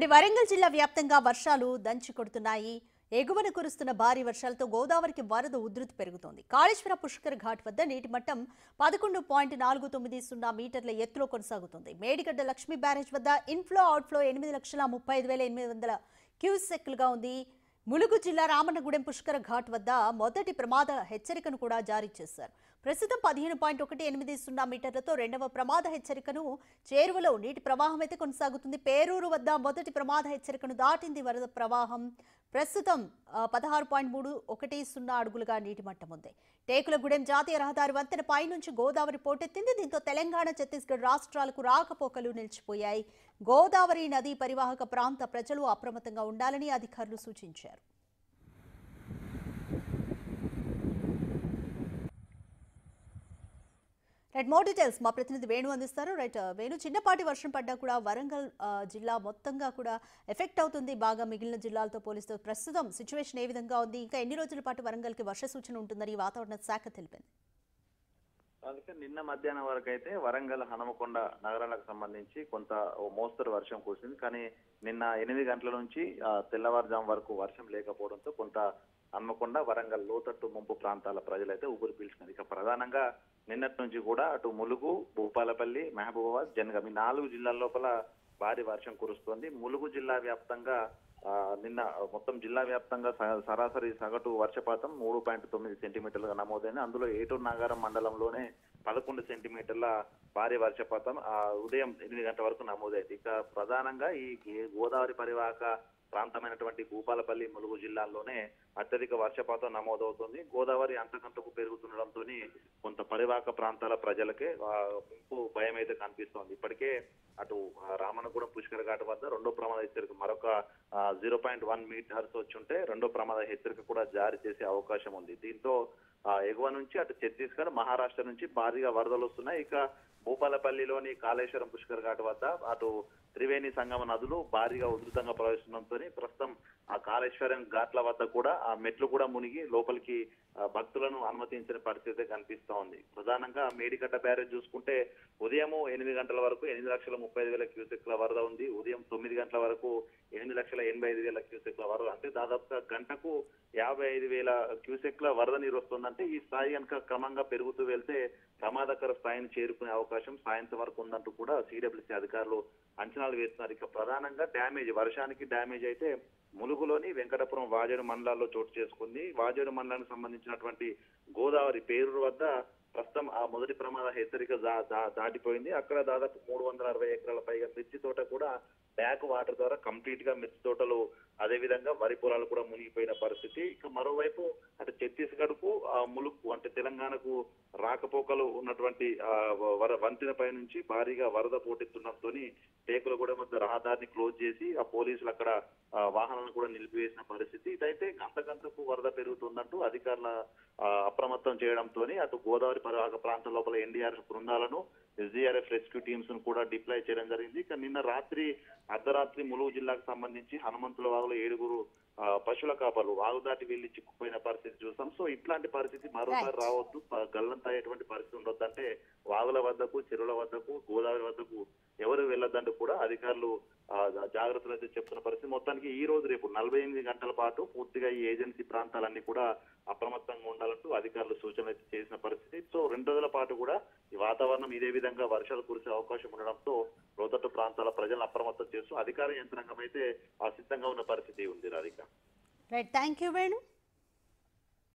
ఇటు వరంగల్ జిల్లా వ్యాప్తంగా వర్షాలు దంచి కొడుతున్నాయి. ఎగువన కురుస్తున్న భారీ వర్షాలతో గోదావరికి వరద ఉధృతి పెరుగుతోంది. కాళేశ్వర పుష్కర్ ఘాట్ వద్ద నీటి మట్టం 11.490 మీటర్ల ఎత్తులో కొనసాగుతుంది. మేడిగడ్డ లక్ష్మీ బ్యారేజ్ వద్ద ఇన్ఫ్లో అవుట్ఫ్లో 8,35,800 క్యూసెక్లుగా ఉంది. ములుగు జిల్లా రామన్నగూడెం పుష్కర ఘాట్ వద్ద మొదటి ప్రమాద హెచ్చరికను కూడా జారీ చేశారు. ప్రస్తుతం 15.180 మీటర్లతో రెండవ ప్రమాద హెచ్చరికను చేరువలో నీటి ప్రవాహం అయితే కొనసాగుతుంది. పేరూరు వద్ద మొదటి ప్రమాద హెచ్చరికను దాటింది వరద ప్రవాహం. ప్రస్తుతం 16.310 అడుగులుగా నీటి మట్టం ఉంది. టేకులగూడెం జాతీయ రహదారి వంతెన పై నుంచి గోదావరి పోటెత్తింది. దీంతో తెలంగాణ, ఛత్తీస్గఢ్ రాష్ట్రాలకు రాకపోకలు నిలిచిపోయాయి. గోదావరి నదీ పరివాహక ప్రాంత ప్రజలు అప్రమత్తంగా ఉండాలని అధికారులు సూచించారు. రైట్, మోర్ డీటెయిల్స్ మా ప్రతినిధి వేణు అందిస్తారు. రైట్ వేణు, చిన్నపాటి వర్షం పడ్డా కూడా వరంగల్ జిల్లా మొత్తంగా కూడా ఎఫెక్ట్ అవుతుంది బాగా మిగిలిన జిల్లాలతో పోలిస్తే. ప్రస్తుతం సిచ్యువేషన్ ఏ విధంగా ఉంది? ఇంకా ఎన్ని రోజుల పాటు వరంగల్కి వర్ష సూచన ఉంటుందని వాతావరణ శాఖ తెలిపింది. అందుకే నిన్న మధ్యాహ్నం వరకు అయితే వరంగల్, హనుమకొండ నగరాలకు సంబంధించి కొంత మోస్తరు వర్షం కురిసింది. కానీ నిన్న 8 గంటల నుంచి తెల్లవారుజాము వరకు వర్షం లేకపోవడంతో కొంత హన్మకొండ, వరంగల్ లోతట్టు ముంపు ప్రాంతాల ప్రజలైతే ఊపిరి పీల్చుకున్నారు. ఇక ప్రధానంగా నిన్నటి నుంచి కూడా అటు ములుగు, భూపాలపల్లి, మహబూబాబాద్, జనగాం ఈ 4 జిల్లాల లోపల భారీ వర్షం కురుస్తోంది. ములుగు జిల్లా వ్యాప్తంగా నిన్న మొత్తం జిల్లా వ్యాప్తంగా సరాసరి సగటు వర్షపాతం 3.9 సెంటీమీటర్లుగా నమోదైంది. అందులో ఏటూరు నాగారం మండలంలోనే 11 సెంటీమీటర్ల భారీ వర్షపాతం ఉదయం 8 గంటల వరకు నమోదైంది. ఇక ప్రధానంగా ఈ గోదావరి పరివాహక ప్రాంతమైనటువంటి భూపాలపల్లి, ములుగు జిల్లాల్లోనే అత్యధిక వర్షపాతం నమోదవుతుంది. గోదావరి అంతకంతకు పెరుగుతుండడంతో కొంత పరివాహక ప్రాంతాల ప్రజలకే ముంపు భయం అయితే కనిపిస్తోంది. ఇప్పటికే అటు రామన్నగూడెం పుష్కర ఘాట్ వద్ద రెండో ప్రమాద హెచ్చరిక మరొక 0.1 మీటర్స్ వచ్చుంటే రెండో ప్రమాద హెచ్చరిక కూడా జారీ చేసే అవకాశం ఉంది. దీంతో ఎగువ నుంచి అటు ఛత్తీస్గఢ్, మహారాష్ట్ర నుంచి భారీగా వరదలు వస్తున్నాయి. ఇక భూపాలపల్లిలోని కాళేశ్వరం పుష్కర్ ఘాట్ వద్ద అటు త్రివేణి సంగమ నదులు భారీగా ఉధృతంగా ప్రవహిస్తుండడంతో ప్రస్తుతం ఆ కాళేశ్వరం ఘాట్ల వద్ద కూడా ఆ మెట్లు కూడా మునిగి లోపలికి భక్తులను అనుమతించిన పరిస్థితి కనిపిస్తా ఉంది. ప్రధానంగా మేడిగడ్డ బ్యారేజ్ చూసుకుంటే ఉదయం 8 గంటల వరకు 8,35,000 క్యూసెక్ల వరద ఉంది. ఉదయం 9 గంటల వరకు 8,85,000 క్యూసెక్ల వరద, అంటే దాదాపుగా గంటకు 55,000 క్యూసెక్ల వరద నీరు వస్తుందంటే ఈ స్థాయి కనుక క్రమంగా పెరుగుతూ వెళ్తే ప్రమాదకర స్థాయిని చేరుకునే అవకాశం సాయంత్రం వరకు ఉందంటూ కూడా సిడబ్ల్యూసీ అధికారులు అంచనాలు వేస్తున్నారు. ఇక ప్రధానంగా వర్షానికి డ్యామేజ్ అయితే ములుగులోని వెంకటపురం, వాజేడు మండలాల్లో చోటు చేసుకుంది. వాజేడు మండలానికి సంబంధించినటువంటి గోదావరి పేరూరు వద్ద ప్రస్తుతం ఆ మొదటి ప్రమాద హెచ్చరిక దాటిపోయింది. అక్కడ దాదాపు 360 ఎకరాల పైగా మిర్చి తోట కూడా బ్యాక్ వాటర్ ద్వారా కంప్లీట్ గా మిర్చి తోటలు, అదే విధంగా వరి పొలాలు కూడా మునిగిపోయిన పరిస్థితి. ఇక మరోవైపు అటు ఛత్తీస్గఢ్ కు ములుగు అంటే తెలంగాణకు రాకపోకలు ఉన్నటువంటి వంతెన పై నుంచి భారీగా వరద పోటెత్తుండడంతో టేకులగూడెం వద్ద రహదారిని క్లోజ్ చేసి ఆ పోలీసులు అక్కడ వాహనాలను కూడా నిలిపివేసిన పరిస్థితి. ఇదైతే గంటకు వరద పెరుగుతుందంటూ అధికారుల అప్రమత్తం చేయడంతో అటు గోదావరి పరివాహక ప్రాంతం లోపల ఎన్డీఆర్ఎఫ్ బృందాలను, ఎస్డీఆర్ఎఫ్ రెస్క్యూ టీమ్స్ ను కూడా డిప్లాయ్ చేయడం జరిగింది. ఇక నిన్న అర్ధరాత్రి ములుగు జిల్లాకు సంబంధించి హనుమంతుల వాగులో 7 పశువుల కాపర్లు వాగు దాటి వెళ్లి చిక్కుపోయిన పరిస్థితి చూసాం. సో ఇట్లాంటి పరిస్థితి మరోసారి రావద్దు, గల్లంత అయ్యేటువంటి పరిస్థితి ఉండొద్దంటే వాగుల వద్దకు, చెరువుల వద్దకు, గోదావరి వద్దకు ఎవరు వెళ్ళొద్దంటూ కూడా అధికారులు జాగ్రత్తలు అయితే చెప్తున్న పరిస్థితి. మొత్తానికి ఈ రోజు రేపు 48 గంటల పాటు పూర్తిగా ఈ ఏజెన్సీ ప్రాంతాలన్నీ కూడా అప్రమత్తంగా ఉండాలంటూ అధికారులు సూచనలు అయితే చేసిన పరిస్థితి. సో 2 రోజుల పాటు కూడా ఈ వాతావరణం ఇదే విధంగా వర్షాలు కురిసే అవకాశం ఉండడంతో లోతట్టు ప్రాంతాల ప్రజలను అప్రమత్తం చేస్తూ అధికార యంత్రాంగం అయితే సిద్ధంగా ఉన్న పరిస్థితి ఉంది. Radhika, right, thank you Venu.